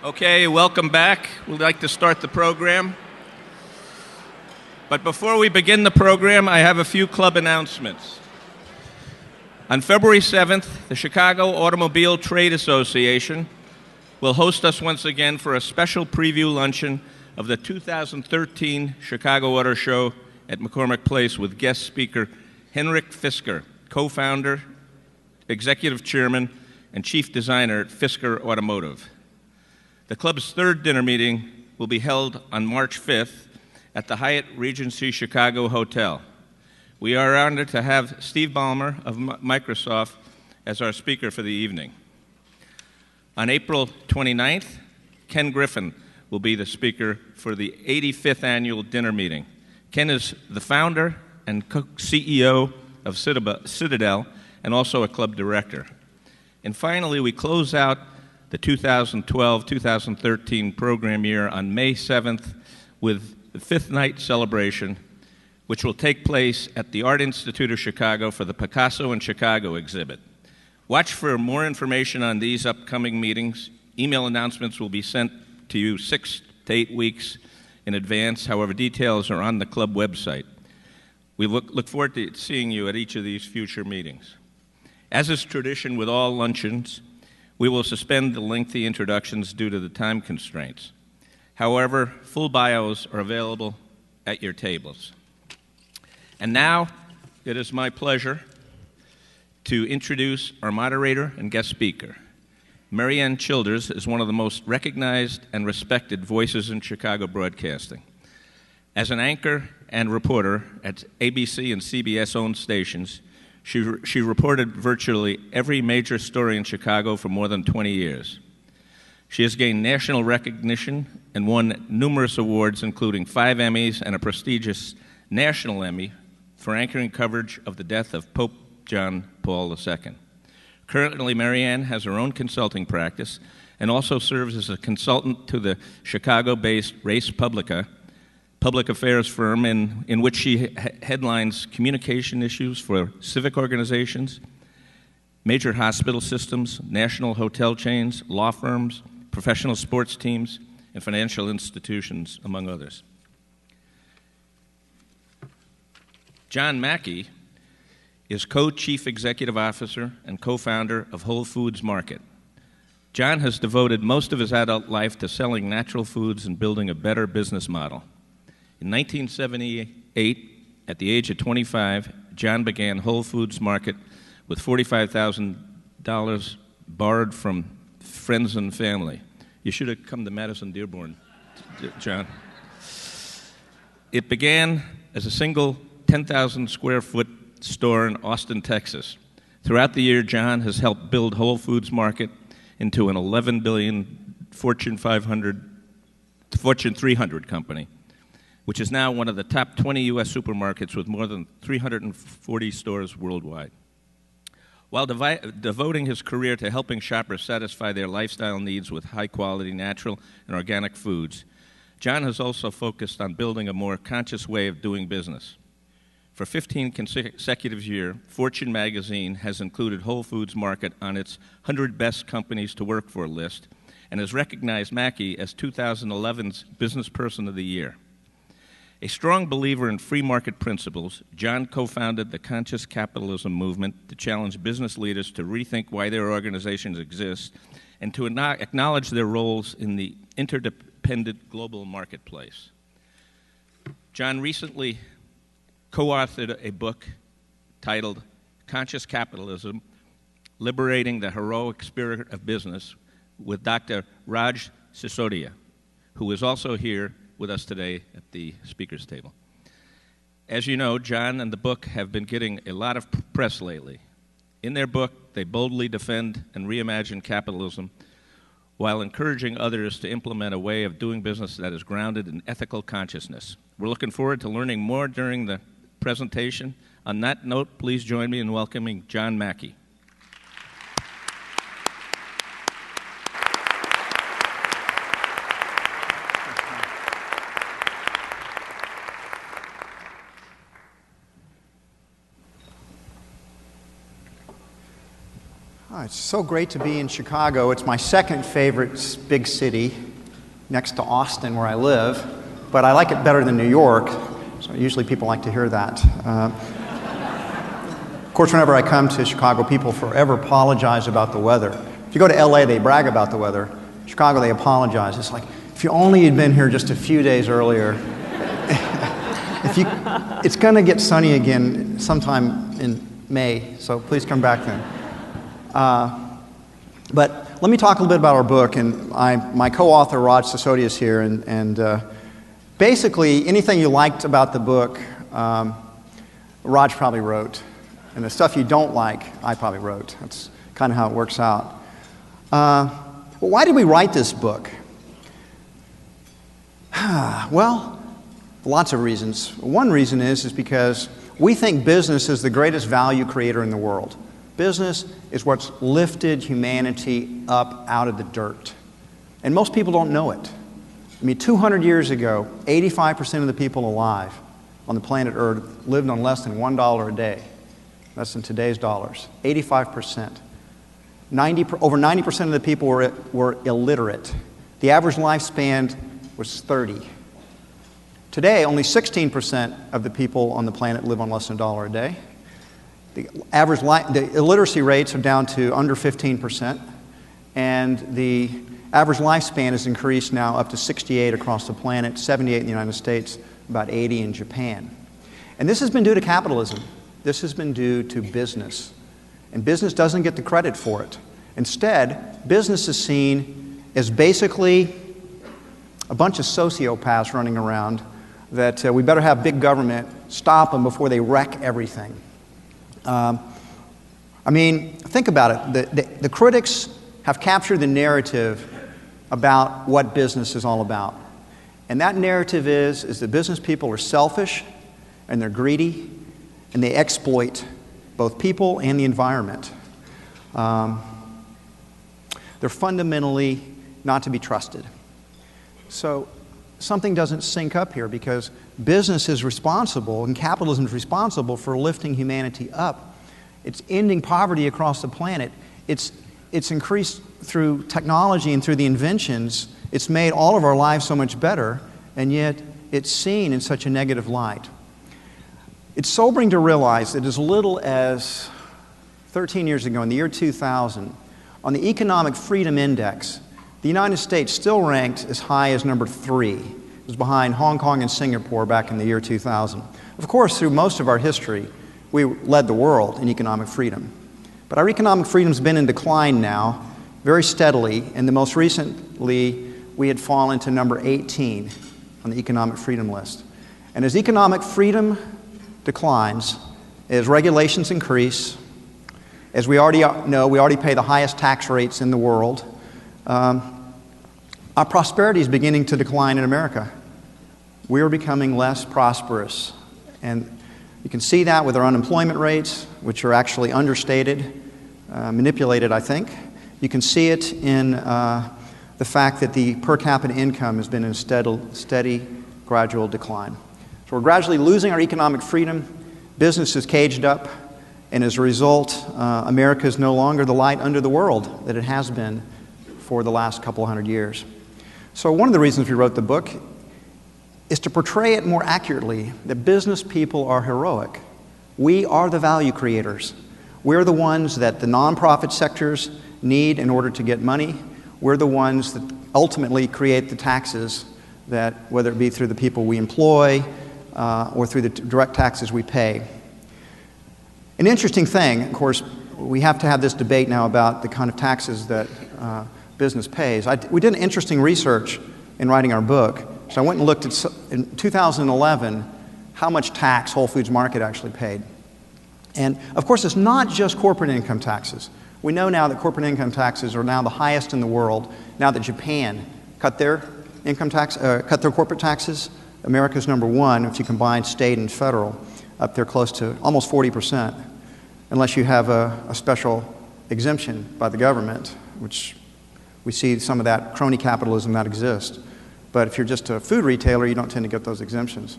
Okay, welcome back. We'd like to start the program. But before we begin the program, I have a few club announcements. On February 7th, the Chicago Automobile Trade Association will host us once again for a special preview luncheon of the 2013 Chicago Auto Show at McCormick Place with guest speaker Henrik Fisker, co-founder, executive chairman, and chief designer at Fisker Automotive. The club's third dinner meeting will be held on March 5th at the Hyatt Regency Chicago Hotel. We are honored to have Steve Ballmer of Microsoft as our speaker for the evening. On April 29th, Ken Griffin will be the speaker for the 85th annual dinner meeting. Ken is the founder and CEO of Citadel and also a club director. And finally, we close out the 2012-2013 program year on May 7th with the fifth night celebration, which will take place at the Art Institute of Chicago for the Picasso in Chicago exhibit. Watch for more information on these upcoming meetings. Email announcements will be sent to you 6 to 8 weeks in advance. However, details are on the club website. We look forward to seeing you at each of these future meetings. As is tradition with all luncheons, we will suspend the lengthy introductions due to the time constraints. However, full bios are available at your tables. And now, it is my pleasure to introduce our moderator and guest speaker. Marianne Childers is one of the most recognized and respected voices in Chicago broadcasting. As an anchor and reporter at ABC and CBS-owned stations, she reported virtually every major story in Chicago for more than 20 years. She has gained national recognition and won numerous awards, including 5 Emmys and a prestigious National Emmy for anchoring coverage of the death of Pope John Paul II. Currently, Marianne has her own consulting practice and also serves as a consultant to the Chicago-based Res Publica public affairs firm in which she headlines communication issues for civic organizations, major hospital systems, national hotel chains, law firms, professional sports teams, and financial institutions, among others. John Mackey is co-chief executive officer and co-founder of Whole Foods Market. John has devoted most of his adult life to selling natural foods and building a better business model. In 1978, at the age of 25, John began Whole Foods Market with $45,000 borrowed from friends and family. You should have come to Madison Dearborn, John. It began as a single 10,000 square foot store in Austin, Texas. Throughout the year, John has helped build Whole Foods Market into an $11 billion Fortune 300 company, which is now one of the top 20 U.S. supermarkets with more than 340 stores worldwide. While devoting his career to helping shoppers satisfy their lifestyle needs with high-quality natural and organic foods, John has also focused on building a more conscious way of doing business. For 15 consecutive years, Fortune magazine has included Whole Foods Market on its 100 Best Companies to Work For list and has recognized Mackey as 2011's Business Person of the Year. A strong believer in free market principles, John co-founded the Conscious Capitalism movement to challenge business leaders to rethink why their organizations exist and to acknowledge their roles in the interdependent global marketplace. John recently co-authored a book titled Conscious Capitalism, Liberating the Heroic Spirit of Business with Dr. Raj Sisodia, who is also here with us today at the speaker's table. As you know, John and the book have been getting a lot of press lately. In their book, they boldly defend and reimagine capitalism while encouraging others to implement a way of doing business that is grounded in ethical consciousness. We're looking forward to learning more during the presentation. On that note, please join me in welcoming John Mackey. It's so great to be in Chicago. It's my second favorite big city, next to Austin, where I live, but I like it better than New York, so usually people like to hear that. Of course, whenever I come to Chicago, people forever apologize about the weather. If you go to LA, they brag about the weather. Chicago, they apologize. It's like, if you only had been here just a few days earlier. It's going to get sunny again sometime in May, so please come back then. But let me talk a little bit about our book, and my co-author Raj Sisodia is here, and basically anything you liked about the book, Raj probably wrote, and the stuff you don't like, I probably wrote. That's kind of how it works out. Well, why did we write this book? Well, lots of reasons. One reason is because we think business is the greatest value creator in the world. Business is what's lifted humanity up out of the dirt. And most people don't know it. I mean, 200 years ago, 85% of the people alive on the planet Earth lived on less than $1 a day. Less than today's dollars. 85%. Over 90% of the people were illiterate. The average lifespan was 30. Today, only 16% of the people on the planet live on less than $1 a day. The illiteracy rates are down to under 15%, and the average lifespan has increased now up to 68 across the planet, 78 in the United States, about 80 in Japan. And this has been due to capitalism. This has been due to business. And business doesn't get the credit for it. Instead, business is seen as basically a bunch of sociopaths running around that we better have big government stop them before they wreck everything. I mean, think about it. The critics have captured the narrative about what business is all about. And that narrative is that business people are selfish, and they're greedy, and they exploit both people and the environment. They're fundamentally not to be trusted. So something doesn't sync up here, because business is responsible and capitalism is responsible for lifting humanity up. It's ending poverty across the planet. It's increased through technology and through the inventions. It's made all of our lives so much better, and yet it's seen in such a negative light. It's sobering to realize that as little as 13 years ago, in the year 2000, on the Economic Freedom Index, the United States still ranked as high as number 3. It was behind Hong Kong and Singapore back in the year 2000. Of course, through most of our history, we led the world in economic freedom. But our economic freedom's been in decline now, very steadily, and the most recently, we had fallen to number 18 on the economic freedom list. And as economic freedom declines, as regulations increase, as we already know, we already pay the highest tax rates in the world, our prosperity is beginning to decline in America. We are becoming less prosperous. And you can see that with our unemployment rates, which are actually understated, manipulated, I think. You can see it in the fact that the per capita income has been in a steady, gradual decline. So we're gradually losing our economic freedom. Business is caged up. And as a result, America is no longer the light under the world that it has been for the last couple hundred years. So one of the reasons we wrote the book is to portray it more accurately, that business people are heroic. We are the value creators. We're the ones that the nonprofit sectors need in order to get money. We're the ones that ultimately create the taxes, that whether it be through the people we employ or through the direct taxes we pay. An interesting thing, of course, we have to have this debate now about the kind of taxes that business pays. We did an interesting research in writing our book. So I went and looked at, in 2011, how much tax Whole Foods Market actually paid. And of course, it's not just corporate income taxes. We know now that corporate income taxes are now the highest in the world. Now that Japan cut their income tax, cut their corporate taxes, America's number 1 if you combine state and federal, up there close to almost 40%, unless you have a special exemption by the government, which we see some of that crony capitalism that exists. But if you're just a food retailer, you don't tend to get those exemptions.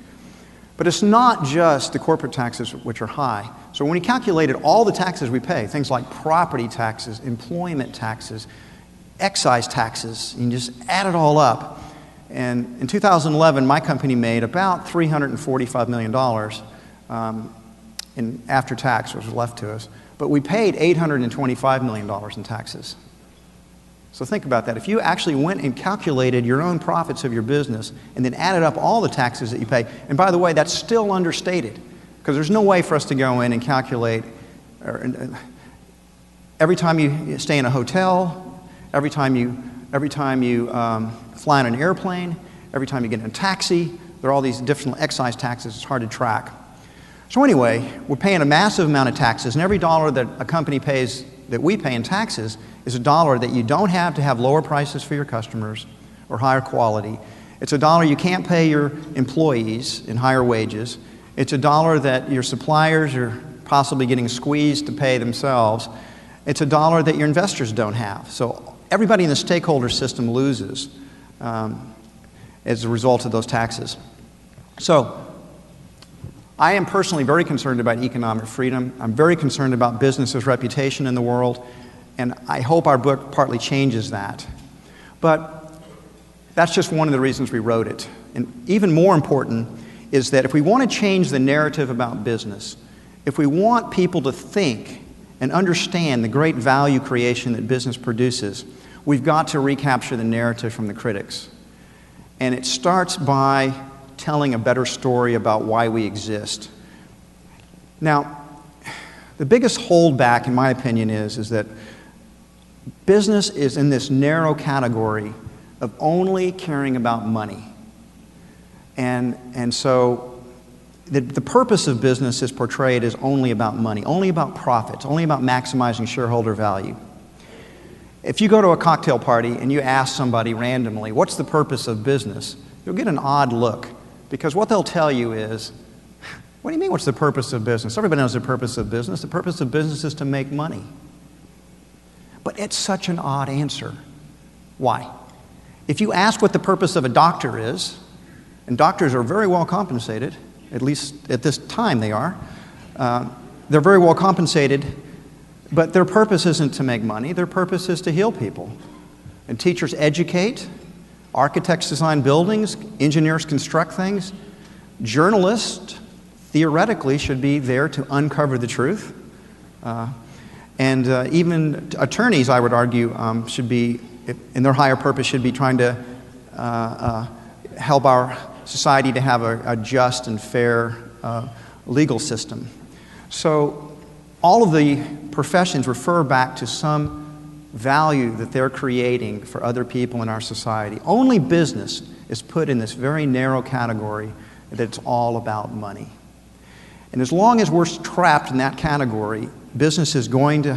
But it's not just the corporate taxes which are high. So when we calculated all the taxes we pay, things like property taxes, employment taxes, excise taxes, you can just add it all up. And in 2011, my company made about $345 million in after tax, which was left to us. But we paid $825 million in taxes. So think about that. If you actually went and calculated your own profits of your business and then added up all the taxes that you pay, and by the way, that's still understated, because there's no way for us to go in and calculate every time you stay in a hotel, every time you fly on an airplane, every time you get in a taxi. There are all these different excise taxes. It's hard to track. So anyway, we're paying a massive amount of taxes, and every dollar that a company pays, that we pay in taxes, is a dollar that you don't have to have lower prices for your customers or higher quality. It's a dollar you can't pay your employees in higher wages. It's a dollar that your suppliers are possibly getting squeezed to pay themselves. It's a dollar that your investors don't have. So everybody in the stakeholder system loses as a result of those taxes. So I am personally very concerned about economic freedom. I'm very concerned about business's reputation in the world, and I hope our book partly changes that. But that's just one of the reasons we wrote it. And even more important is that if we want to change the narrative about business, if we want people to think and understand the great value creation that business produces, we've got to recapture the narrative from the critics. And it starts by telling a better story about why we exist. Now, the biggest holdback, in my opinion, is that business is in this narrow category of only caring about money. And so the purpose of business is portrayed as only about money, only about profits, only about maximizing shareholder value. If you go to a cocktail party and you ask somebody randomly, what's the purpose of business? You'll get an odd look, because what they'll tell you is, what do you mean, what's the purpose of business? Everybody knows the purpose of business. The purpose of business is to make money. But it's such an odd answer. Why? If you ask what the purpose of a doctor is, and doctors are very well compensated, at least at this time they are, they're very well compensated, but their purpose isn't to make money. Their purpose is to heal people. And teachers educate, architects design buildings, engineers construct things. Journalists, theoretically, should be there to uncover the truth. And even attorneys, I would argue, should be, in their higher purpose, should be trying to help our society to have a just and fair legal system. So all of the professions refer back to some value that they're creating for other people in our society. Only business is put in this very narrow category that it's all about money. And as long as we're trapped in that category, business is going to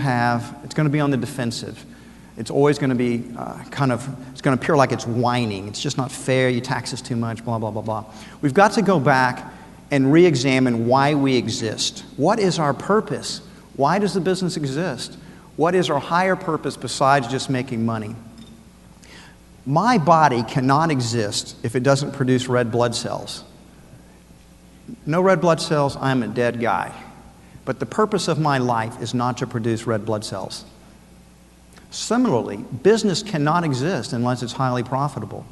it's going to be on the defensive. It's always going to be it's going to appear like it's whining. It's just not fair, you tax us too much, blah, blah, blah, blah. We've got to go back and re-examine why we exist. What is our purpose? Why does the business exist? What is our higher purpose besides just making money? My body cannot exist if it doesn't produce red blood cells. No red blood cells, I'm a dead guy. But the purpose of my life is not to produce red blood cells. Similarly, business cannot exist unless it's highly profitable.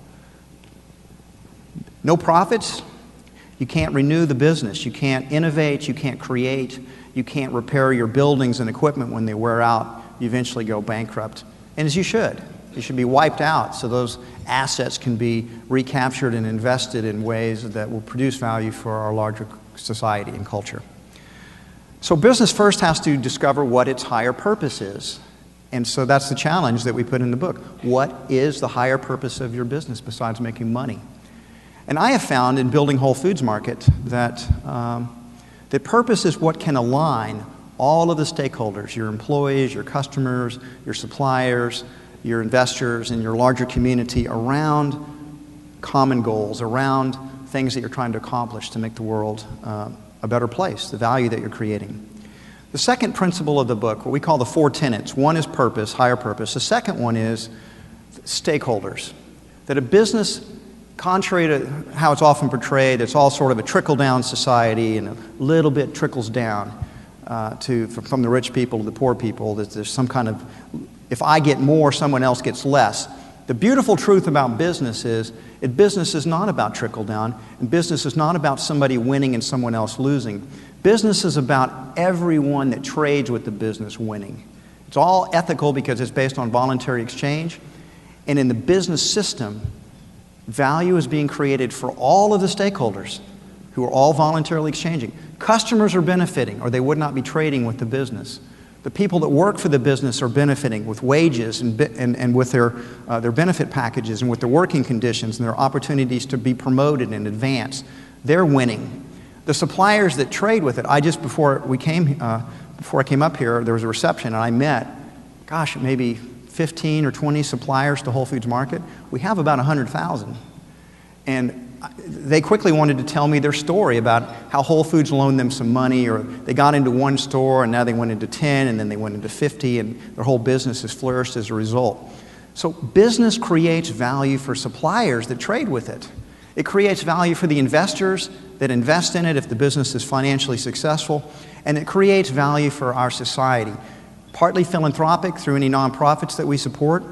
No profits, you can't renew the business. You can't innovate, you can't create, you can't repair your buildings and equipment when they wear out. You eventually go bankrupt. And as you should. You should be wiped out so those assets can be recaptured and invested in ways that will produce value for our larger society and culture. So business first has to discover what its higher purpose is. And so that's the challenge that we put in the book. What is the higher purpose of your business besides making money? And I have found in building Whole Foods Market that purpose is what can align all of the stakeholders, your employees, your customers, your suppliers, your investors, and your larger community around common goals, around things that you're trying to accomplish to make the world a better place, the value that you're creating. The second principle of the book, what we call the Four Tenets, one is purpose, higher purpose. The second one is stakeholders. That a business contrary to how it's often portrayed, it's all sort of a trickle-down society, and a little bit trickles down from the rich people to the poor people. That there's some kind of, if I get more, someone else gets less. The beautiful truth about business is that business is not about trickle-down, and business is not about somebody winning and someone else losing. Business is about everyone that trades with the business winning. It's all ethical because it's based on voluntary exchange, and in the business system, value is being created for all of the stakeholders who are all voluntarily exchanging. Customers are benefiting, or they would not be trading with the business. The people that work for the business are benefiting with wages and with their benefit packages and with their working conditions and their opportunities to be promoted and advance. They're winning. The suppliers that trade with it, before I came up here, there was a reception, and I met, maybe 15 or 20 suppliers to Whole Foods Market. We have about 100,000. And they quickly wanted to tell me their story about how Whole Foods loaned them some money, or they got into one store and now they went into 10, and then they went into 50, and their whole business has flourished as a result. So business creates value for suppliers that trade with it. It creates value for the investors that invest in it if the business is financially successful, and it creates value for our society. Partly philanthropic through any nonprofits that we support,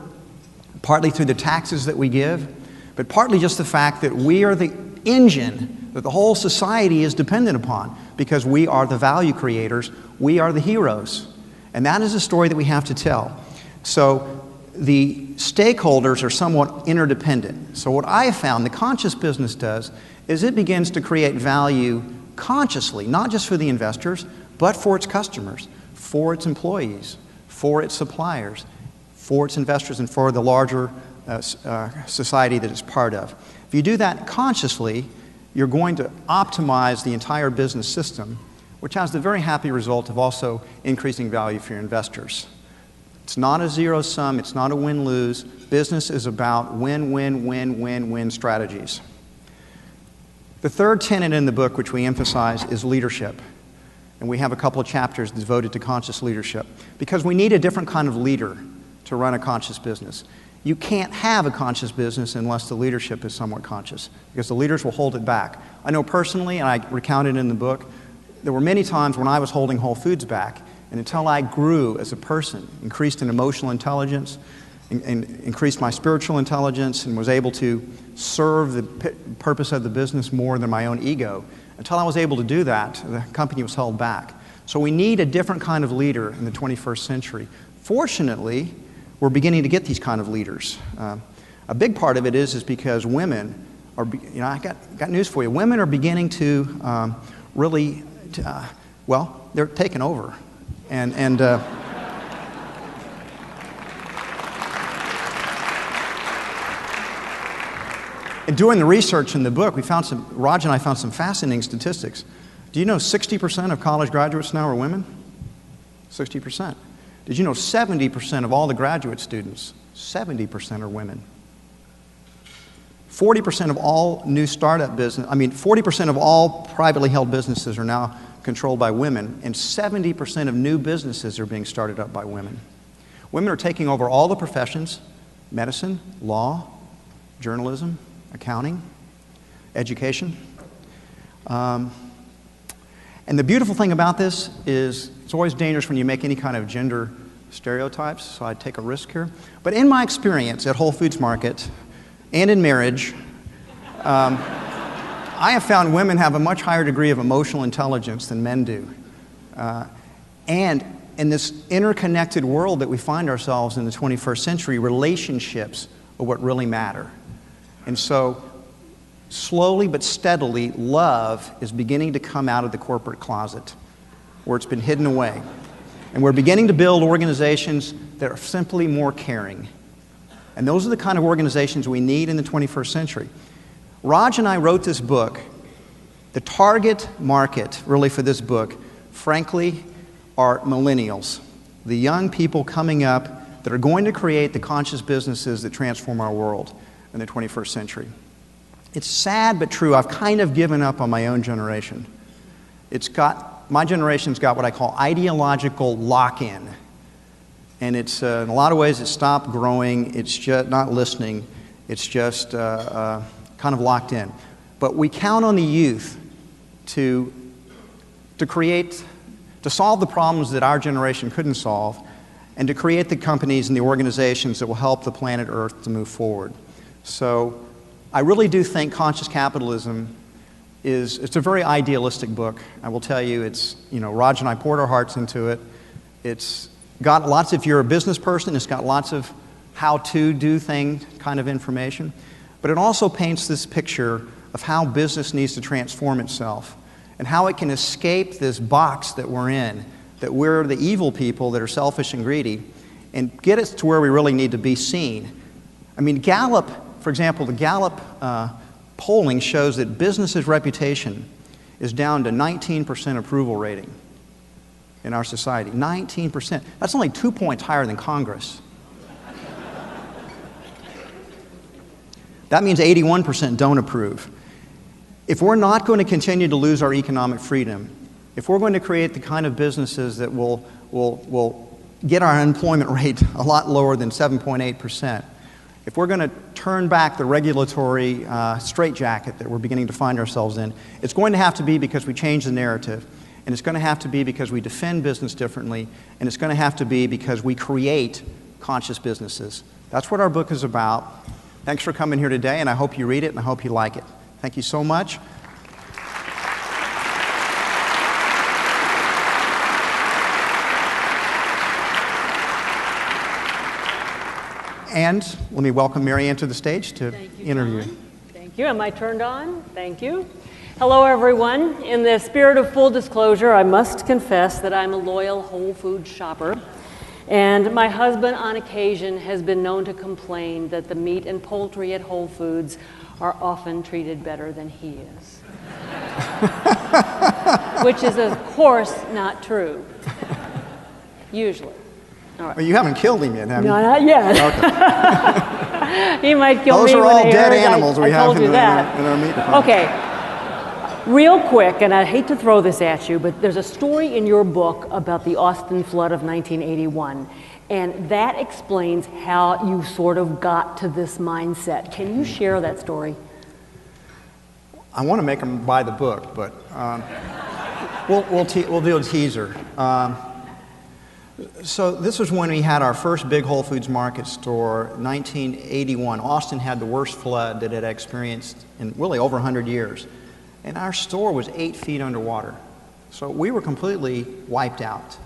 partly through the taxes that we give, but partly just the fact that we are the engine that the whole society is dependent upon, because we are the value creators, we are the heroes. And that is a story that we have to tell. So the stakeholders are somewhat interdependent. So what I have found the conscious business does is it begins to create value consciously, not just for the investors, but for its customers, for its employees, for its suppliers, for its investors, and for the larger society that it's part of. If you do that consciously, you're going to optimize the entire business system, which has the very happy result of also increasing value for your investors. It's not a zero sum, it's not a win-lose. Business is about win-win-win-win-win strategies. The third tenet in the book, which we emphasize, is leadership. And we have a couple of chapters devoted to conscious leadership, because we need a different kind of leader to run a conscious business. You can't have a conscious business unless the leadership is somewhat conscious, because the leaders will hold it back. I know personally, and I recounted in the book, there were many times when I was holding Whole Foods back, and until I grew as a person, increased in emotional intelligence, and increased my spiritual intelligence, and was able to serve the purpose of the business more than my own ego, until I was able to do that, the company was held back. So we need a different kind of leader in the 21st century. Fortunately, we're beginning to get these kind of leaders. A big part of it is because women are, I got news for you. Women are beginning to really, they're taking over. And doing the research in the book, Raj and I found some fascinating statistics. Do you know 60% of college graduates now are women? 60%. Did you know 70% of all the graduate students, 70% are women? 40% of all new startup business, 40% of all privately held businesses are now controlled by women, and 70% of new businesses are being started up by women. Women are taking over all the professions: medicine, law, journalism, accounting, education. And the beautiful thing about this is it's always dangerous when you make any kind of gender stereotypes, so I take a risk here. But in my experience at Whole Foods Market and in marriage, I have found women have a much higher degree of emotional intelligence than men do. And in this interconnected world that we find ourselves in the 21st century, relationships are what really matter. And so, slowly but steadily, love is beginning to come out of the corporate closet, where it's been hidden away. And we're beginning to build organizations that are simply more caring. And those are the kind of organizations we need in the 21st century. Raj and I wrote this book. The target market, really, for this book, frankly, are millennials, the young people coming up that are going to create the conscious businesses that transform our world in the 21st century. It's sad but true. I've kind of given up on my own generation. My generation's got what I call ideological lock-in. And it's, in a lot of ways, it's stopped growing. It's just not listening. It's just kind of locked in. But we count on the youth to solve the problems that our generation couldn't solve, and to create the companies and the organizations that will help the planet Earth to move forward. So I really do think Conscious Capitalism it's a very idealistic book. I will tell you, Raj and I poured our hearts into it. It's got lots, if you're a business person, it's got lots of how to do thing kind of information. But it also paints this picture of how business needs to transform itself and how it can escape this box that we're in, that we're the evil people that are selfish and greedy, and get us to where we really need to be seen. I mean, Gallup, for example, the Gallup polling shows that business's reputation is down to 19% approval rating in our society. 19%. That's only 2 points higher than Congress. That means 81% don't approve. If we're not going to continue to lose our economic freedom, if we're going to create the kind of businesses that will get our unemployment rate a lot lower than 7.8%, if we're going to turn back the regulatory straitjacket that we're beginning to find ourselves in, it's going to have to be because we change the narrative, and it's going to have to be because we defend business differently, and it's going to have to be because we create conscious businesses. That's what our book is about. Thanks for coming here today, and I hope you read it, and I hope you like it. Thank you so much. And let me welcome Mary Ann to the stage to interview. John. Thank you. Am I turned on? Thank you. Hello, everyone. In the spirit of full disclosure, I must confess that I'm a loyal Whole Foods shopper. And my husband, on occasion, has been known to complain that the meat and poultry at Whole Foods are often treated better than he is. Which is, of course, not true. Usually. All right. Well, you haven't killed him yet, have you? No, not yet. Okay. He might kill me Those are when all he dead hears animals we I have told in you that. our meat department. Okay. Real quick, and I hate to throw this at you, but there's a story in your book about the Austin flood of 1981, and that explains how you sort of got to this mindset. Can you share that story? I want to make them buy the book, but we'll do a teaser. So this was when we had our first big Whole Foods Market store, 1981. Austin had the worst flood that it had experienced in really over 100 years. And our store was 8 feet underwater. So we were completely wiped out.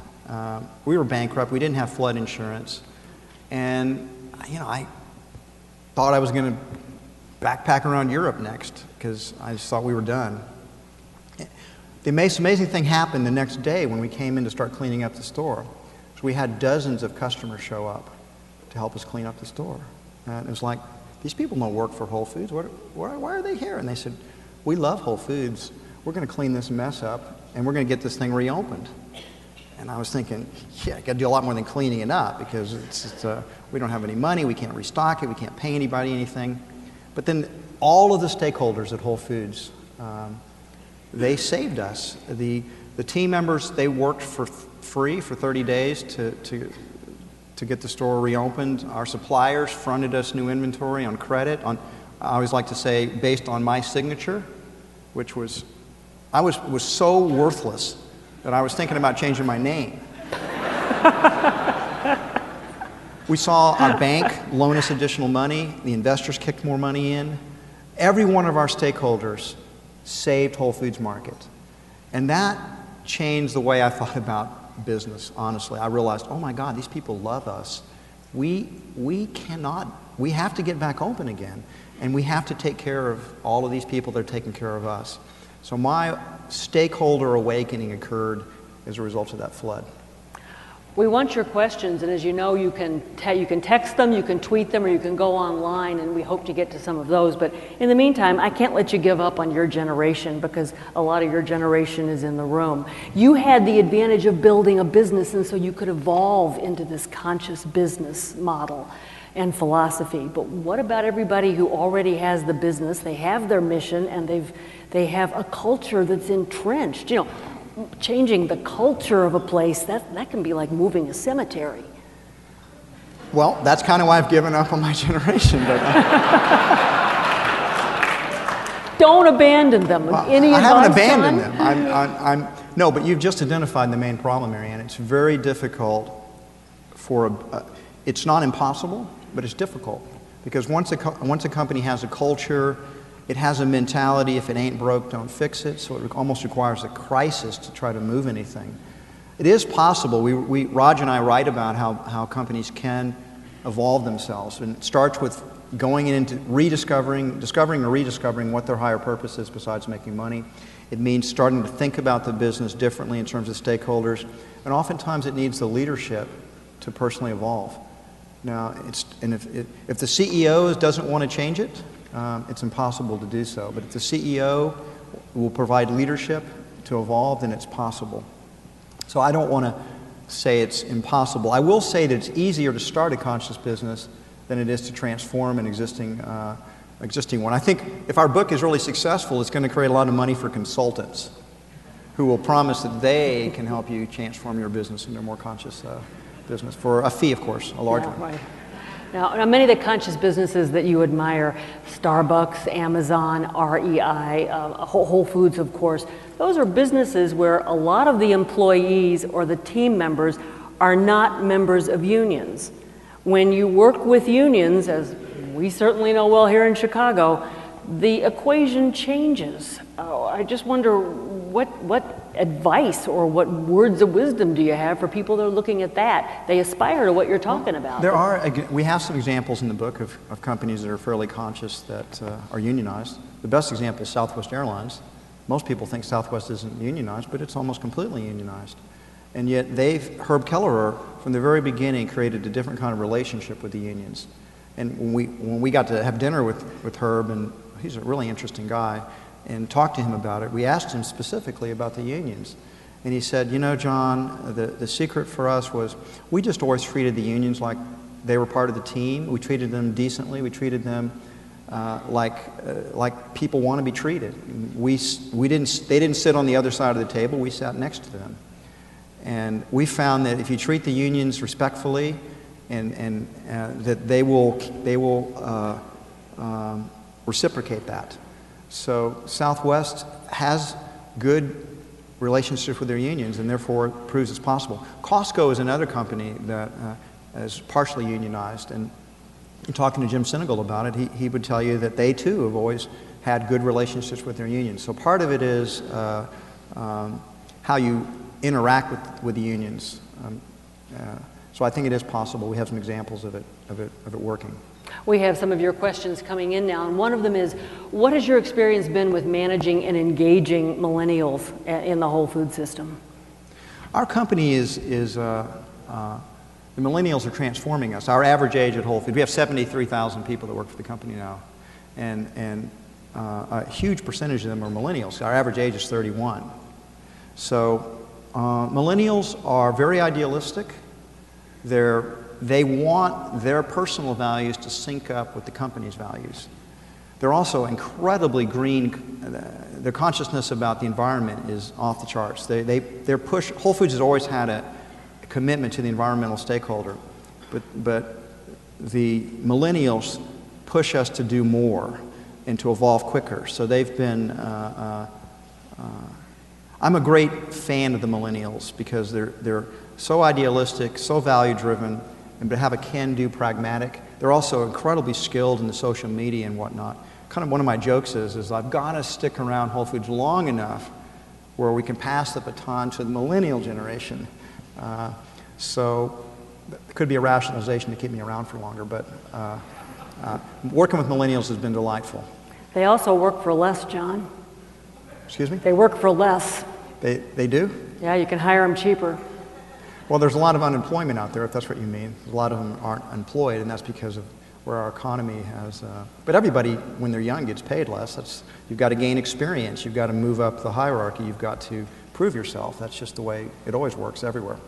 We were bankrupt. We didn't have flood insurance. And, I thought I was going to backpack around Europe next because I just thought we were done. The amazing thing happened the next day when we came in to start cleaning up the store. So we had dozens of customers show up to help us clean up the store. And it was like, these people don't work for Whole Foods. Why are they here? And they said, we love Whole Foods. We're going to clean this mess up, and we're going to get this thing reopened. And I was thinking, yeah, I got to do a lot more than cleaning it up because we don't have any money. We can't restock it. We can't pay anybody anything. But then all of the stakeholders at Whole Foods, they saved us. The team members, they worked for free for 30 days to get the store reopened. Our suppliers fronted us new inventory on credit. I always like to say based on my signature, which was so worthless that I was thinking about changing my name. We saw our bank loan us additional money. The investors kicked more money in. Every one of our stakeholders saved Whole Foods Market. And that changed the way I thought about business, honestly. I realized, oh my God, these people love us. We have to get back open again. And we have to take care of all of these people that are taking care of us. So my stakeholder awakening occurred as a result of that flood. We want your questions, and as you know, you can text them, you can tweet them, or you can go online, and we hope to get to some of those. But in the meantime, I can't let you give up on your generation because a lot of your generation is in the room. You had the advantage of building a business, and so you could evolve into this conscious business model and philosophy. But what about everybody who already has the business? They have their mission, and they have a culture that's entrenched. Changing the culture of a place, that can be like moving a cemetery. Well, that's kind of why I've given up on my generation. But Don't abandon them. Any I haven't advice, abandoned John? them. No, but you've just identified the main problem, Marianne. It's very difficult it's not impossible, but it's difficult. Because once a company has a culture, it has a mentality, if it ain't broke, don't fix it. So it almost requires a crisis to try to move anything. It is possible. Raj and I write about how companies can evolve themselves. And it starts with going into discovering or rediscovering what their higher purpose is besides making money. It means starting to think about the business differently in terms of stakeholders. And oftentimes it needs the leadership to personally evolve. Now, if the CEO doesn't want to change it, it's impossible to do so. But if the CEO will provide leadership to evolve, then it's possible. So I don't want to say it's impossible. I will say that it's easier to start a conscious business than it is to transform an existing one. I think if our book is really successful, it's going to create a lot of money for consultants who will promise that they can help you transform your business into a more conscious business for a fee, of course, a large one. Right. Now, many of the conscious businesses that you admire, Starbucks, Amazon, REI, Whole Foods, of course, those are businesses where a lot of the employees or the team members are not members of unions. When you work with unions, as we certainly know well here in Chicago, the equation changes. I just wonder what advice or what words of wisdom do you have for people that are looking at that? They aspire to what you're talking about. We have some examples in the book of companies that are fairly conscious that are unionized. The best example is Southwest Airlines. Most people think Southwest isn't unionized, but it's almost completely unionized. And yet Herb Kelleher, from the very beginning, created a different kind of relationship with the unions. And when we got to have dinner with Herb, and he's a really interesting guy, and talked to him about it, we asked him specifically about the unions. And he said, you know, John, the secret for us was we just always treated the unions like they were part of the team. We treated them decently. We treated them like people want to be treated. They didn't sit on the other side of the table. We sat next to them. And we found that if you treat the unions respectfully, and that they will reciprocate that. So Southwest has good relationships with their unions, and therefore it proves it's possible. Costco is another company that is partially unionized, and in talking to Jim Sinegal about it, he would tell you that they too have always had good relationships with their unions. So part of it is how you interact with the unions. So I think it is possible. We have some examples of it working. We have some of your questions coming in now, and one of them is, what has your experience been with managing and engaging millennials in the Whole Food system? Our company the millennials are transforming us. Our average age at Whole Foods, we have 73,000 people that work for the company now, and a huge percentage of them are millennials. Our average age is 31. So millennials are very idealistic. They want their personal values to sync up with the company's values. They're also incredibly green. Their consciousness about the environment is off the charts. Whole Foods has always had a commitment to the environmental stakeholder, but the millennials push us to do more and to evolve quicker. So they've been. I'm a great fan of the millennials because they're so idealistic, so value-driven, and but have a can-do pragmatic. They're also incredibly skilled in the social media and whatnot. Kind of one of my jokes is I've got to stick around Whole Foods long enough where we can pass the baton to the millennial generation. So it could be a rationalization to keep me around for longer, but working with millennials has been delightful. They also work for less, John. Excuse me? They work for less. They do? Yeah, you can hire them cheaper. Well, there's a lot of unemployment out there, if that's what you mean. A lot of them aren't employed, and that's because of where our economy has. But everybody, when they're young, gets paid less. You've got to gain experience. You've got to move up the hierarchy. You've got to prove yourself. That's just the way it always works everywhere.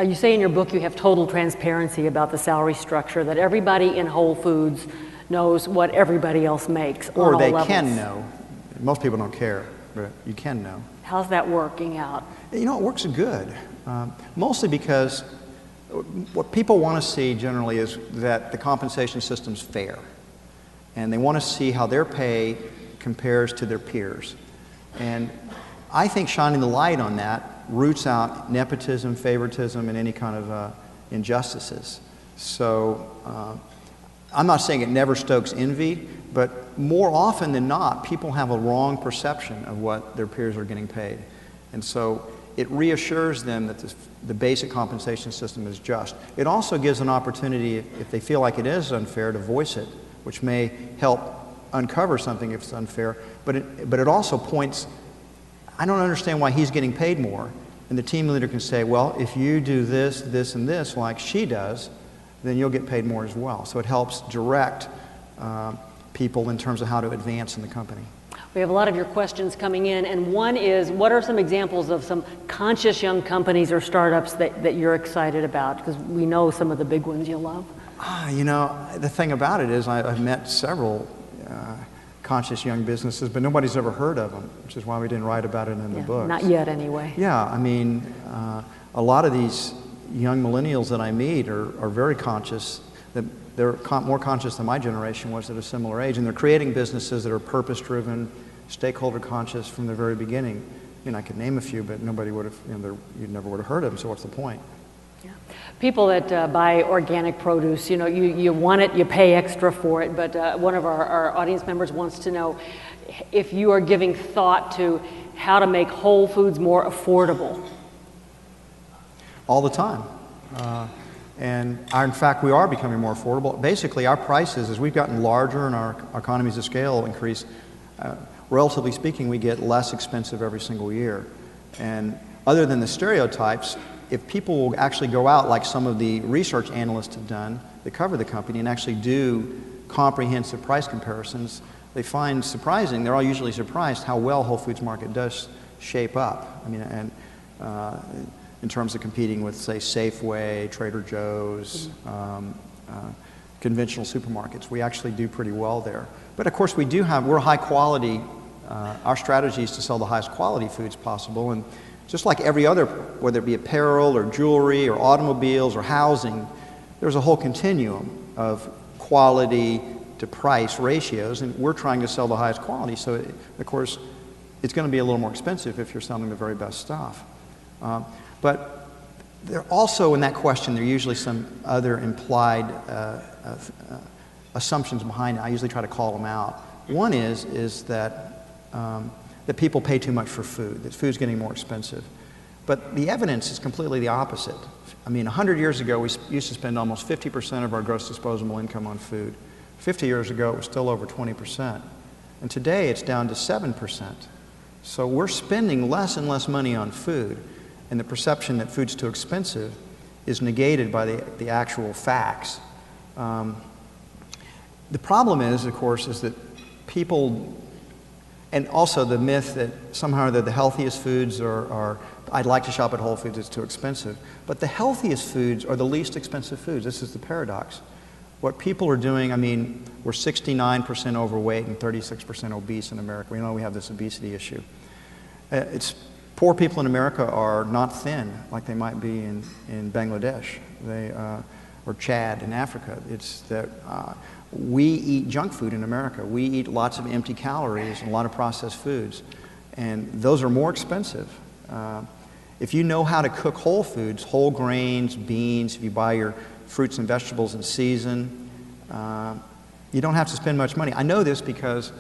You say in your book you have total transparency about the salary structure, that everybody in Whole Foods knows what everybody else makes on all levels. Or they can know. Most people don't care, but you can know. How's that working out? You know, it works good. Mostly because what people want to see generally is that the compensation system's fair. And they want to see how their pay compares to their peers. And I think shining the light on that roots out nepotism, favoritism, and any kind of injustices. So I'm not saying it never stokes envy, but more often than not, people have a wrong perception of what their peers are getting paid. And so it reassures them that the basic compensation system is just. It also gives an opportunity, if they feel like it is unfair, to voice it, which may help uncover something if it's unfair. But it also points, I don't understand why he's getting paid more. And the team leader can say, well, if you do this, this, and this like she does, then you'll get paid more as well. So it helps direct people in terms of how to advance in the company. We have a lot of your questions coming in, and one is, what are some examples of some conscious young companies or startups that you're excited about? Because we know some of the big ones you love. You know, the thing about it is I've met several conscious young businesses, but nobody's ever heard of them, which is why we didn't write about it in the book. Not yet, anyway. Yeah, I mean, a lot of these young millennials that I meet are very conscious. That they're more conscious than my generation was at a similar age, and they're creating businesses that are purpose-driven, stakeholder conscious from the very beginning. I mean, I could name a few, but nobody would have, you never would have heard of them, so what's the point? Yeah. People that buy organic produce, you want it, you pay extra for it, but one of our audience members wants to know if you are giving thought to how to make whole foods more affordable. All the time. In fact, we are becoming more affordable. Basically, our prices, as we've gotten larger and our economies of scale increase, relatively speaking, we get less expensive every single year. And other than the stereotypes, if people will actually go out, like some of the research analysts have done that cover the company, and actually do comprehensive price comparisons, they find surprising, they're all usually surprised how well Whole Foods Market does shape up. I mean, and in terms of competing with, say, Safeway, Trader Joe's, conventional supermarkets. We actually do pretty well there. But of course, we're high quality. Our strategy is to sell the highest quality foods possible. And just like every other, whether it be apparel or jewelry or automobiles or housing, there's a whole continuum of quality to price ratios, and we're trying to sell the highest quality. So, of course, it's going to be a little more expensive if you're selling the very best stuff. But there also, in that question, there are usually some other implied assumptions behind it. I usually try to call them out. One is that that people pay too much for food, that food's getting more expensive. But the evidence is completely the opposite. I mean, 100 years ago, we used to spend almost 50% of our gross disposable income on food. 50 years ago, it was still over 20%. And today, it's down to 7%. So we're spending less and less money on food. And the perception that food's too expensive is negated by the actual facts. The problem is, of course, is that people, and also the myth that somehow they're the healthiest foods are I'd like to shop at Whole Foods, it's too expensive. But the healthiest foods are the least expensive foods. This is the paradox. What people are doing, I mean, we're 69% overweight and 36% obese in America. We know we have this obesity issue. Poor people in America are not thin like they might be in Bangladesh or Chad in Africa. It's that we eat junk food in America. We eat lots of empty calories and a lot of processed foods. And those are more expensive. If you know how to cook whole foods, whole grains, beans, if you buy your fruits and vegetables in season, you don't have to spend much money. I know this because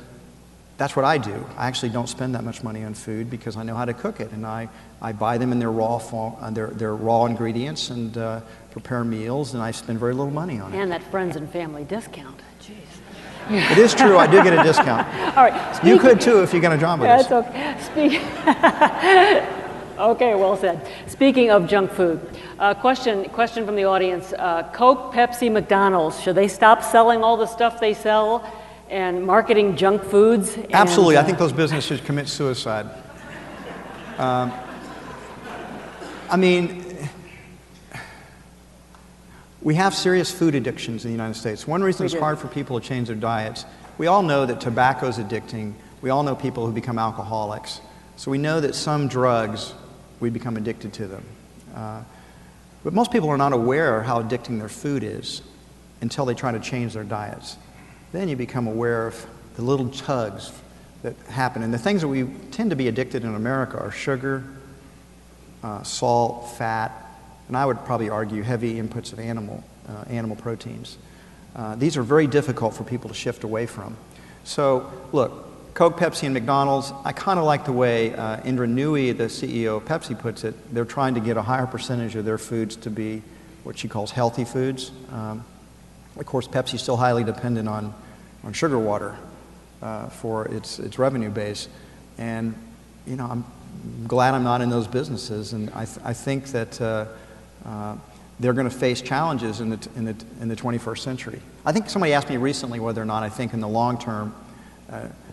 that's what I do. I actually don't spend that much money on food because I know how to cook it, and I buy them in their raw ingredients and prepare meals, and I spend very little money on it. And that friends and family discount. Jeez. It is true. I do get a discount. All right. You could too if you get a job with us. That's okay. Okay, well said. Speaking of junk food, question from the audience: Coke, Pepsi, McDonald's, should they stop selling all the stuff they sell and marketing junk foods? Absolutely. I think those businesses should commit suicide. I mean, we have serious food addictions in the United States. One reason it's hard for people to change their diets, we all know that tobacco is addicting. We all know people who become alcoholics. So we know that some drugs, we become addicted to them. But most people are not aware how addicting their food is until they try to change their diets. Then you become aware of the little tugs that happen. And the things that we tend to be addicted in America are sugar, salt, fat, and I would probably argue heavy inputs of animal proteins. These are very difficult for people to shift away from. So, look, Coke, Pepsi, and McDonald's, I kind of like the way Indra Nooyi, the CEO of Pepsi, puts it. They're trying to get a higher percentage of their foods to be what she calls healthy foods. Of course, Pepsi's still highly dependent on sugar water for its revenue base. And, you know, I'm glad I'm not in those businesses. And I think that they're going to face challenges in the 21st century. I think somebody asked me recently whether or not I think in the long term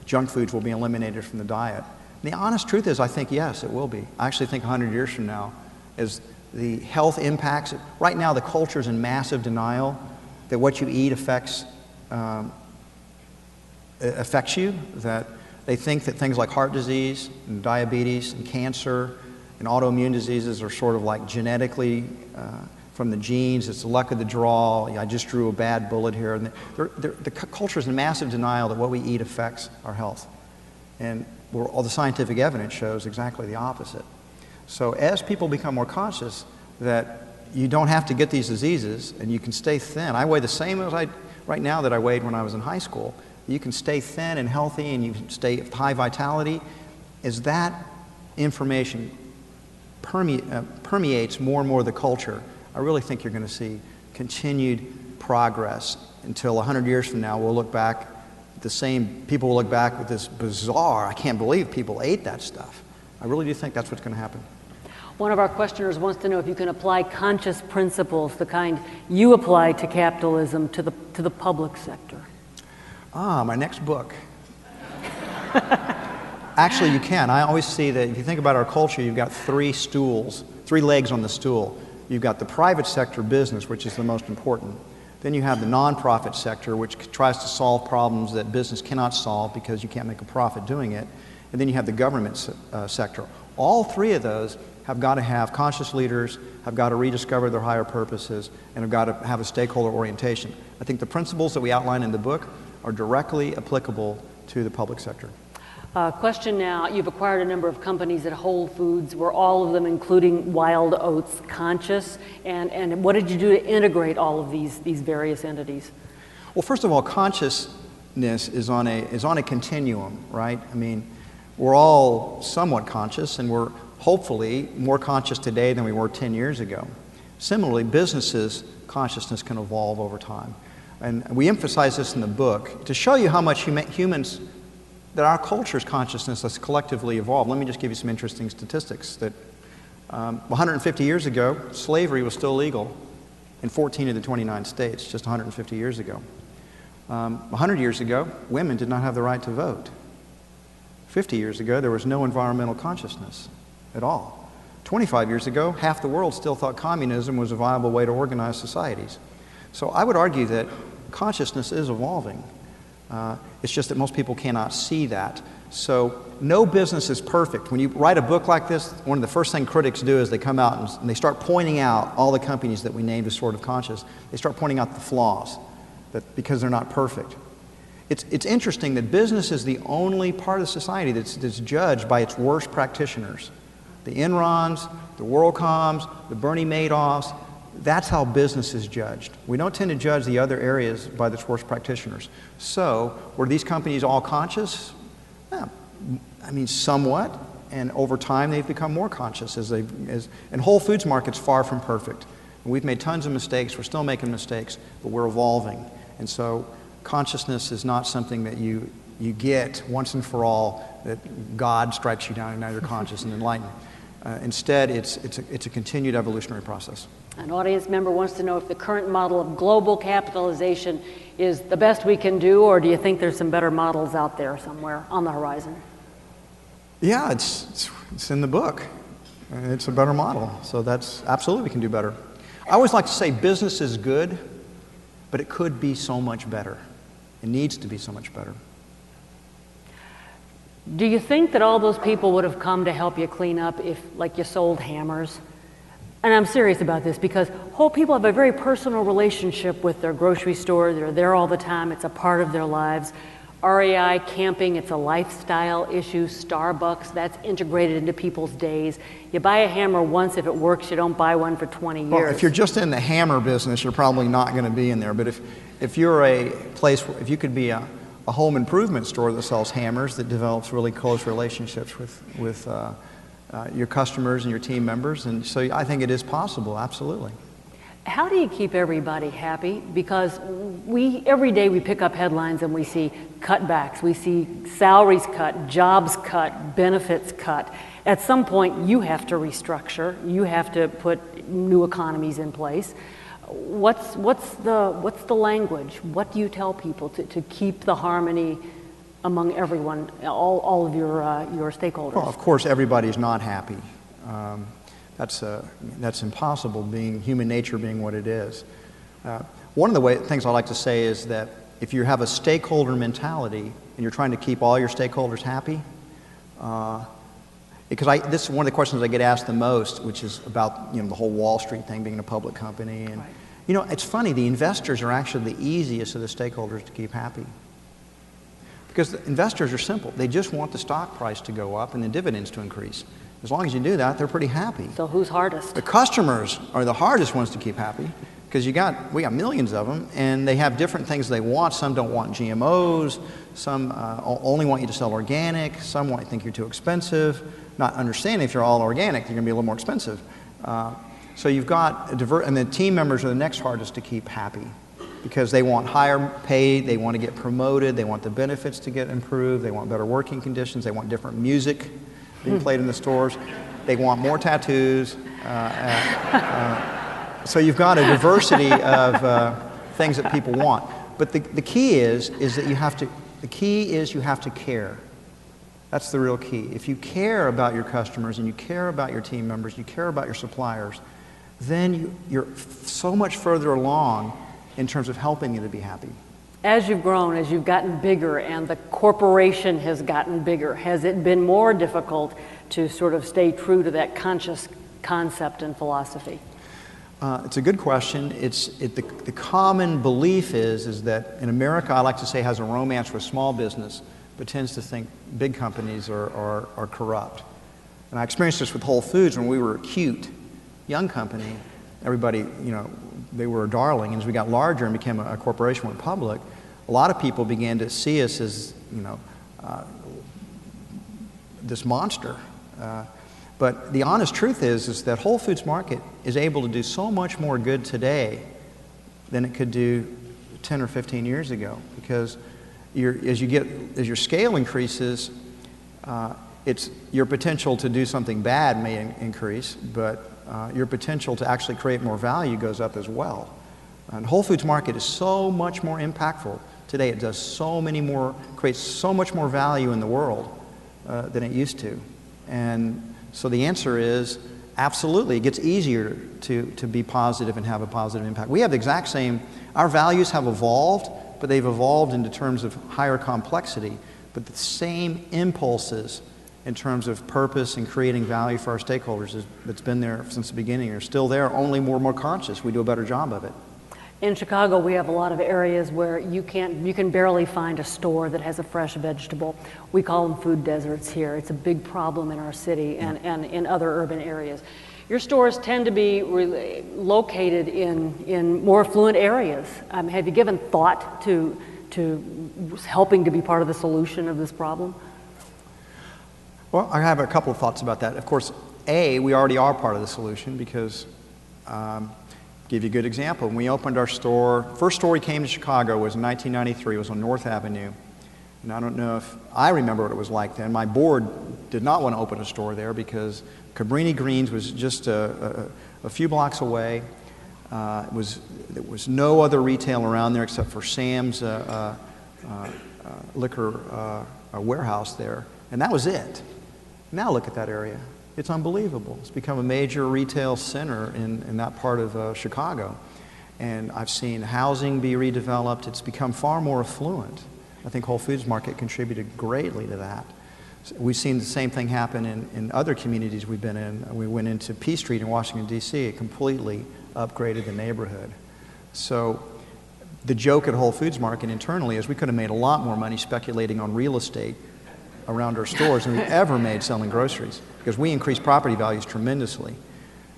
junk foods will be eliminated from the diet. And the honest truth is I think yes, it will be. I actually think 100 years from now, as the health impacts, right now the culture's in massive denial that what you eat affects you, that they think that things like heart disease and diabetes and cancer and autoimmune diseases are sort of like genetically from the genes. It's the luck of the draw. I just drew a bad bullet here. And the culture is in massive denial that what we eat affects our health. And all the scientific evidence shows exactly the opposite. So as people become more conscious that you don't have to get these diseases and you can stay thin. I weigh the same as right now that I weighed when I was in high school. You can stay thin and healthy and you can stay at high vitality. As that information permeates more and more of the culture, I really think you're going to see continued progress until 100 years from now we'll look back at the same, people will look back with this bizarre, I can't believe people ate that stuff. I really do think that's what's going to happen. One of our questioners wants to know if you can apply conscious principles, the kind you apply to capitalism, to the public sector. My next book. Actually, you can. I always see that if you think about our culture, you've got three legs on the stool. You've got the private sector business, which is the most important. Then you have the nonprofit sector, which tries to solve problems that business cannot solve because you can't make a profit doing it. And then you have the government sector. All three of those have got to have conscious leaders, have got to rediscover their higher purposes, and have got to have a stakeholder orientation. I think the principles that we outline in the book are directly applicable to the public sector. Question now, you've acquired a number of companies at Whole Foods. Were all of them, including Wild Oats, conscious? And what did you do to integrate all of these various entities? Well, first of all, consciousness is on a continuum, right? I mean, we're all somewhat conscious, and we're hopefully more conscious today than we were 10 years ago. Similarly, businesses' consciousness can evolve over time. And we emphasize this in the book to show you how much humans, that our culture's consciousness has collectively evolved. Let me just give you some interesting statistics. That 150 years ago, slavery was still legal in 14 of the 29 states, just 150 years ago. 100 years ago, women did not have the right to vote. 50 years ago, there was no environmental consciousness at all. 25 years ago, half the world still thought communism was a viable way to organize societies. So I would argue that consciousness is evolving. It's just that most people cannot see that. So no business is perfect. When you write a book like this, one of the first things critics do is they come out and they start pointing out all the companies that we named as sort of conscious. They start pointing out the flaws, because they're not perfect. It's interesting that business is the only part of society that's judged by its worst practitioners. The Enrons, the WorldComs, the Bernie Madoffs, that's how business is judged. We don't tend to judge the other areas by its worst practitioners. So, were these companies all conscious? Yeah, I mean, somewhat. And over time, they've become more conscious. And Whole Foods market's far from perfect. We've made tons of mistakes. We're still making mistakes, but we're evolving. And so, consciousness is not something that you get once and for all, that God strikes you down and now you're conscious and enlightened. Instead, it's a continued evolutionary process. An audience member wants to know if the current model of global capitalization is the best we can do, or do you think there's some better models out there somewhere on the horizon? Yeah, it's in the book. It's a better model, so that's absolutely we can do better. I always like to say business is good, but it could be so much better. It needs to be so much better. Do you think that all those people would have come to help you clean up if, like, you sold hammers? And I'm serious about this because whole people have a very personal relationship with their grocery store. They're there all the time. It's a part of their lives. REI, camping, it's a lifestyle issue. Starbucks, that's integrated into people's days. You buy a hammer once, if it works, you don't buy one for 20 years. Well, if you're just in the hammer business, you're probably not going to be in there. But if you're a place, if you could be a home improvement store that sells hammers, that develops really close relationships with your customers and your team members, and so I think it is possible, absolutely. How do you keep everybody happy? Because every day we pick up headlines and we see cutbacks, we see salaries cut, jobs cut, benefits cut. At some point you have to restructure, you have to put new economies in place. What's the language? What do you tell people to keep the harmony among everyone, all of your stakeholders? Well, of course everybody's not happy. That's impossible, being human nature being what it is. One of the things I like to say is that if you have a stakeholder mentality and you're trying to keep all your stakeholders happy, because this is one of the questions I get asked the most, which is about the whole Wall Street thing, being a public company, and right. It's funny. The investors are actually the easiest of the stakeholders to keep happy, because the investors are simple. They just want the stock price to go up and the dividends to increase. As long as you do that, they're pretty happy. So who's hardest? The customers are the hardest ones to keep happy, because we got millions of them, and they have different things they want. Some don't want GMOs, some only want you to sell organic, some think you're too expensive, not understanding if you're all organic, you're going to be a little more expensive. So you've got and the team members are the next hardest to keep happy, because they want higher pay, they want to get promoted, they want the benefits to get improved, they want better working conditions, they want different music being played in the stores, they want more tattoos. So you've got a diversity of things that people want. But the key is that you have to care. That's the real key. If you care about your customers and you care about your team members, you care about your suppliers, then you're so much further along in terms of helping you to be happy. As you've grown, as you've gotten bigger and the corporation has gotten bigger, has it been more difficult to sort of stay true to that conscious concept and philosophy? It's a good question. The common belief is that in America, I like to say, has a romance with small business, but tends to think big companies are corrupt. And I experienced this with Whole Foods when we were a cute, young company. Everybody, they were a darling. And as we got larger and became a corporation, went public, a lot of people began to see us as, this monster. But the honest truth is that Whole Foods Market is able to do so much more good today than it could do 10 or 15 years ago, because as your scale increases, it's your potential to do something bad may increase, but your potential to actually create more value goes up as well. And Whole Foods Market is so much more impactful today. It does creates so much more value in the world than it used to. And so the answer is absolutely. It gets easier to be positive and have a positive impact. We have the exact same, our values have evolved, but they've evolved into terms of higher complexity, but the same impulses in terms of purpose and creating value for our stakeholders that's been there since the beginning are still there, only more conscious. We do a better job of it. In Chicago, we have a lot of areas where you can barely find a store that has a fresh vegetable. We call them food deserts here. It's a big problem in our city and in other urban areas. Your stores tend to be located in more affluent areas. Have you given thought to helping to be part of the solution of this problem? Well, I have a couple of thoughts about that. Of course, we already are part of the solution, because give you a good example. When we opened our store, first store we came to Chicago was in 1993. It was on North Avenue. And I don't know if I remember what it was like then. My board did not want to open a store there because Cabrini Greens was just a few blocks away. There was no other retail around there except for Sam's liquor warehouse there. And that was it. Now look at that area. It's unbelievable. It's become a major retail center in that part of Chicago. And I've seen housing be redeveloped. It's become far more affluent. I think Whole Foods Market contributed greatly to that. We've seen the same thing happen in other communities we've been in. We went into P Street in Washington, D.C. It completely upgraded the neighborhood. So The joke at Whole Foods Market internally is we could have made a lot more money speculating on real estate around our stores than we've ever made selling groceries, because we increase property values tremendously.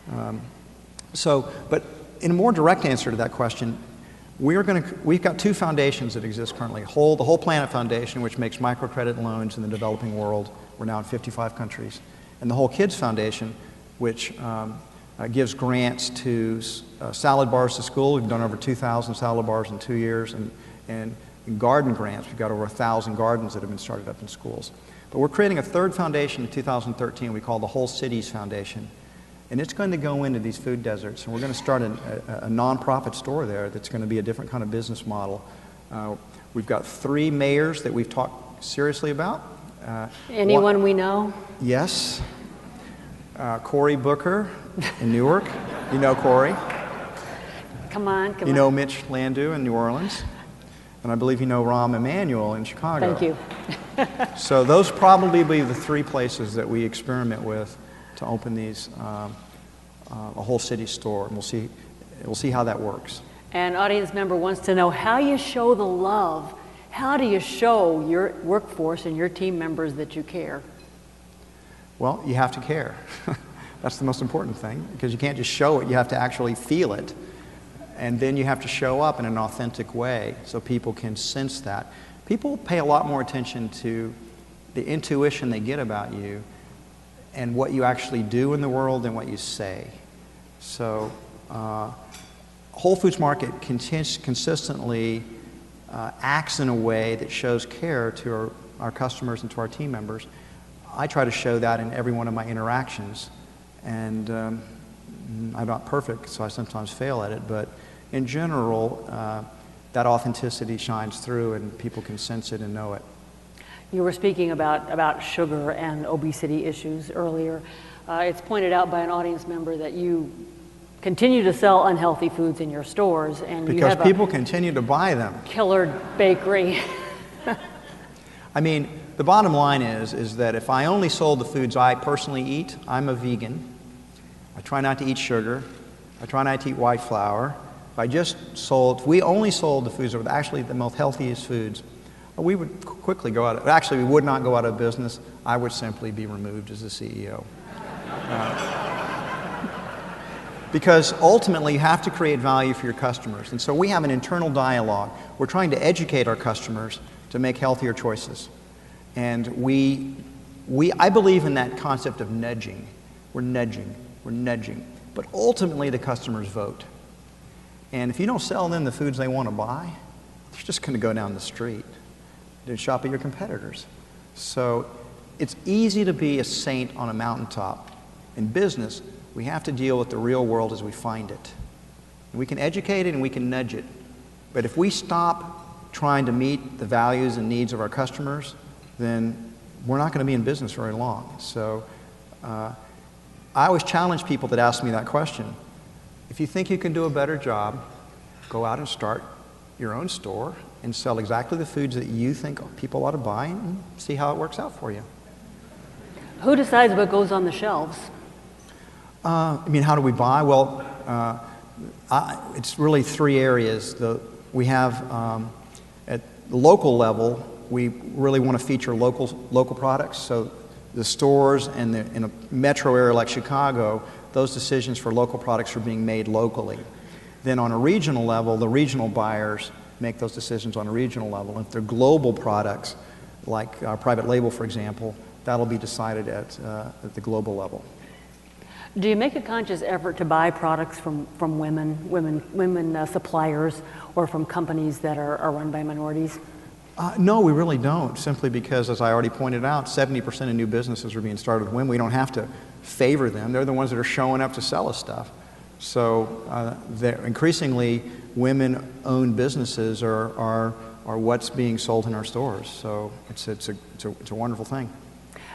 But in a more direct answer to that question, we've got two foundations that exist currently. The Whole Planet Foundation, which makes microcredit loans in the developing world. We're now in 55 countries. And the Whole Kids Foundation, which gives grants to salad bars to school. We've done over 2,000 salad bars in 2 years. And garden grants. We've got over 1,000 gardens that have been started up in schools. But we're creating a third foundation in 2013 we call the Whole Cities Foundation. And it's going to go into these food deserts, and we're going to start a nonprofit store there that's going to be a different kind of business model. We've got 3 mayors that we've talked seriously about. Anyone we know? Yes. Cory Booker in Newark. You know Cory. Come on. You know Mitch Landau in New Orleans. And I believe you know Rahm Emanuel in Chicago. Thank you. So those probably be the 3 places that we experiment with to open these a whole city store, and we'll see how that works. An audience member wants to know how you show the love. How do you show your workforce and your team members that you care? Well, you have to care. That's the most important thing, because you can't just show it. You have to actually feel it, and then you have to show up in an authentic way so people can sense that. People pay a lot more attention to the intuition they get about you and what you actually do in the world than what you say. So Whole Foods Market consistently acts in a way that shows care to our customers and to our team members. I try to show that in every one of my interactions. And I'm not perfect, so I sometimes fail at it. But in general, that authenticity shines through and people can sense it and know it. You were speaking about sugar and obesity issues earlier. It's pointed out by an audience member that you continue to sell unhealthy foods in your stores, and because you have people continue to buy them. Killer bakery. I mean, the bottom line is that if I only sold the foods I personally eat, I'm a vegan. I try not to eat sugar. I try not to eat white flour. If we only sold the foods that were actually the most healthiest foods, we would quickly go out. Actually, we would not go out of business. I would simply be removed as the CEO. Because ultimately, you have to create value for your customers. And so we have an internal dialogue. We're trying to educate our customers to make healthier choices. And I believe in that concept of nudging. We're nudging. But ultimately, the customers vote. And if you don't sell them the foods they want to buy, they're just going to go down the street and shop at your competitors. So it's easy to be a saint on a mountaintop. In business, we have to deal with the real world as we find it. We can educate it and we can nudge it. But if we stop trying to meet the values and needs of our customers, then we're not going to be in business very long. So I always challenge people that ask me that question. If you think you can do a better job, go out and start your own store and sell exactly the foods that you think people ought to buy and see how it works out for you. Who decides what goes on the shelves? How do we buy? Well, it's really 3 areas. We have, at the local level, we really want to feature local products. So the stores and in a metro area like Chicago, those decisions for local products are being made locally. Then on a regional level, the regional buyers make those decisions on a regional level. If they're global products, like private label, for example, that'll be decided at the global level. Do you make a conscious effort to buy products from women suppliers or from companies that are run by minorities? No, we really don't, simply because, as I already pointed out, 70% of new businesses are being started with women. We don't have to favor them. They're the ones that are showing up to sell us stuff. So increasingly, women-owned businesses are what's being sold in our stores. So it's a wonderful thing.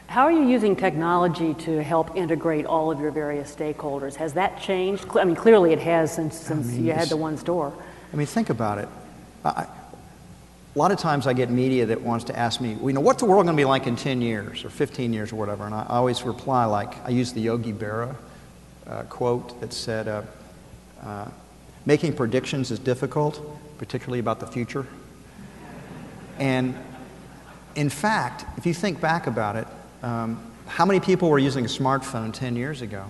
How are you using technology to help integrate all of your various stakeholders? Has that changed? I mean, clearly it has since you had the one store. I mean, think about it. A lot of times I get media that wants to ask me, what's the world going to be like in 10 years or 15 years or whatever? And I always reply I use the Yogi Berra quote that said, Making predictions is difficult, particularly about the future. And in fact, if you think back about it, how many people were using a smartphone 10 years ago?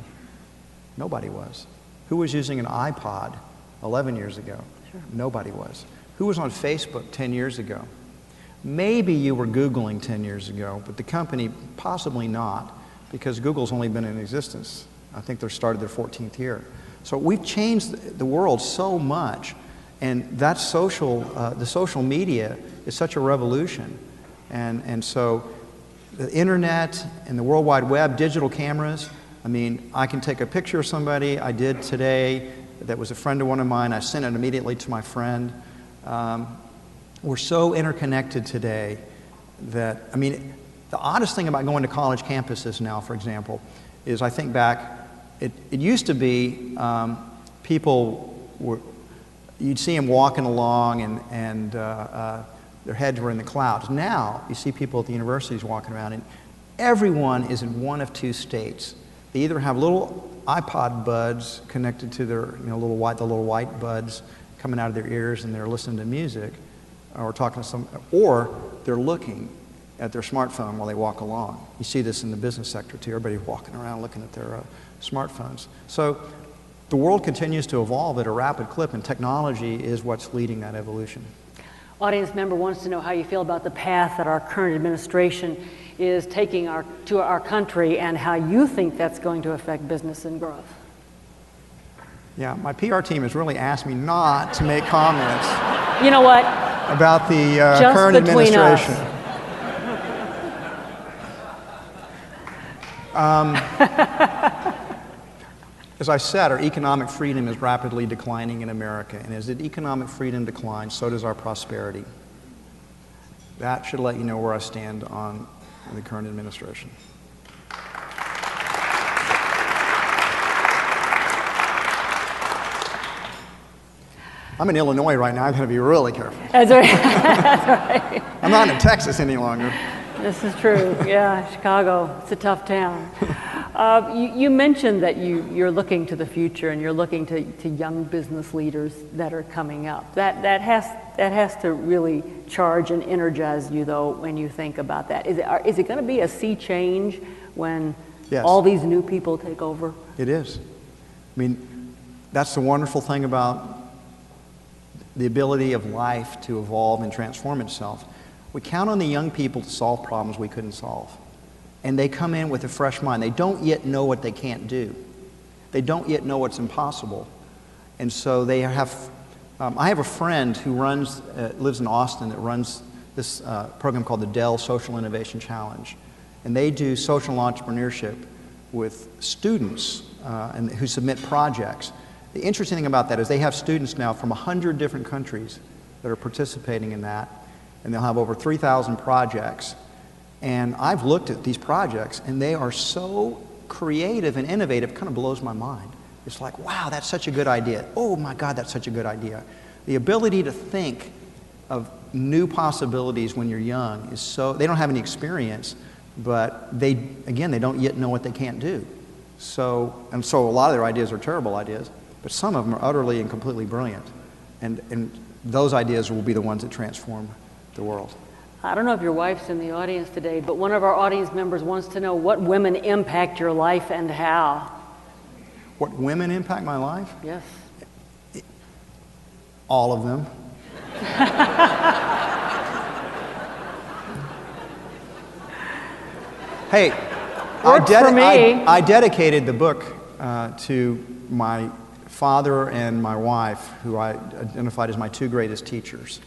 Nobody was. Who was using an iPod 11 years ago? Sure. Nobody was. Who was on Facebook 10 years ago? Maybe you were Googling 10 years ago, but the company possibly not, because Google's only been in existence. I think they started their 14th year. So we've changed the world so much, and that's the social media is such a revolution. And so the internet and the World Wide Web, digital cameras, I mean, I can take a picture of somebody. I did today that was a friend of one of mine. I sent it immediately to my friend. We're so interconnected today that, I mean, the oddest thing about going to college campuses now, for example, is I think back, it used to be you'd see them walking along and their heads were in the clouds. Now, you see people at the universities walking around, and everyone is in one of two states. They either have little iPod buds connected to their, the little white buds coming out of their ears, and they're listening to music, or talking to or they're looking at their smartphone while they walk along. You see this in the business sector too. Everybody's walking around looking at their smartphones. So the world continues to evolve at a rapid clip, and technology is what's leading that evolution. Audience member wants to know how you feel about the path that our current administration is taking to our country, and how you think that's going to affect business and growth. Yeah, my PR team has really asked me not to make comments. You know what? About the Just current between administration. As I said, our economic freedom is rapidly declining in America, and as the economic freedom declines, so does our prosperity. That should let you know where I stand on the current administration. I'm in Illinois right now. I've got to be really careful. That's right. That's right. I'm not in Texas any longer. This is true. Yeah, Chicago. It's a tough town. You mentioned that you're looking to the future, and you're looking to young business leaders that are coming up. That has to really charge and energize you, though, when you think about that. Is it going to be a sea change when Yes. all these new people take over? It is. I mean, that's the wonderful thing about the ability of life to evolve and transform itself. We count on the young people to solve problems we couldn't solve. And they come in with a fresh mind. They don't yet know what they can't do. They don't yet know what's impossible. And so they have, I have a friend who lives in Austin, that runs this program called the Dell Social Innovation Challenge. And they do social entrepreneurship with students who submit projects. The interesting thing about that is they have students now from 100 different countries that are participating in that, and they'll have over 3,000 projects. And I've looked at these projects, and they are so creative and innovative, it kind of blows my mind. It's like, wow, that's such a good idea. Oh my God, that's such a good idea. The ability to think of new possibilities when you're young is so, they don't have any experience, but they don't yet know what they can't do. So a lot of their ideas are terrible ideas, but some of them are utterly and completely brilliant. And those ideas will be the ones that transform the world. I don't know if your wife's in the audience today, but one of our audience members wants to know what women impact your life and how. What women impact my life? Yes. All of them. Hey, I dedicated the book to my father and my wife, who I identified as my two greatest teachers.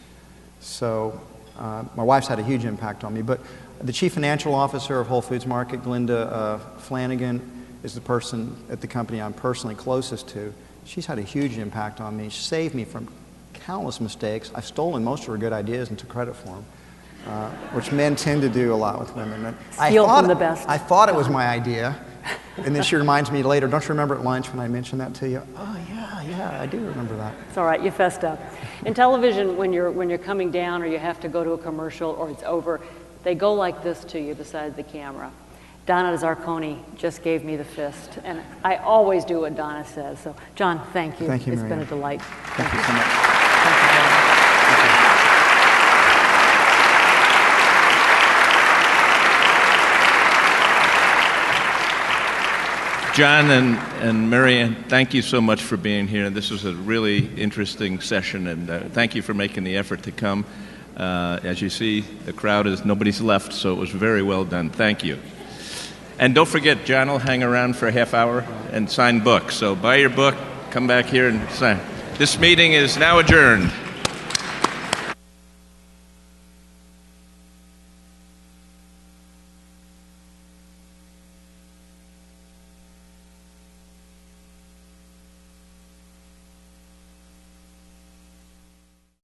So my wife's had a huge impact on me. But the chief financial officer of Whole Foods Market, Glenda Flanagan, is the person at the company I'm personally closest to. She's had a huge impact on me. She saved me from countless mistakes. I've stolen most of her good ideas and took credit for them, which men tend to do a lot with women. Steal from the best. I thought it was my idea, and then she reminds me later, don't you remember at lunch when I mentioned that to you? Oh, yeah, I do remember that. It's all right, you fessed up. In television, when you're coming down or you have to go to a commercial or it's over, they go like this to you beside the camera. Donna Zarconi just gave me the fist, and I always do what Donna says. So, John, thank you. Thank you, It's Marianne. been a delight. Thank you so much. Thank you very much. John and Marianne, thank you so much for being here. This was a really interesting session, and thank you for making the effort to come. As you see, the crowd is, nobody's left, so it was very well done. Thank you. And don't forget, John will hang around for a half hour and sign books. So buy your book, come back here and sign. This meeting is now adjourned.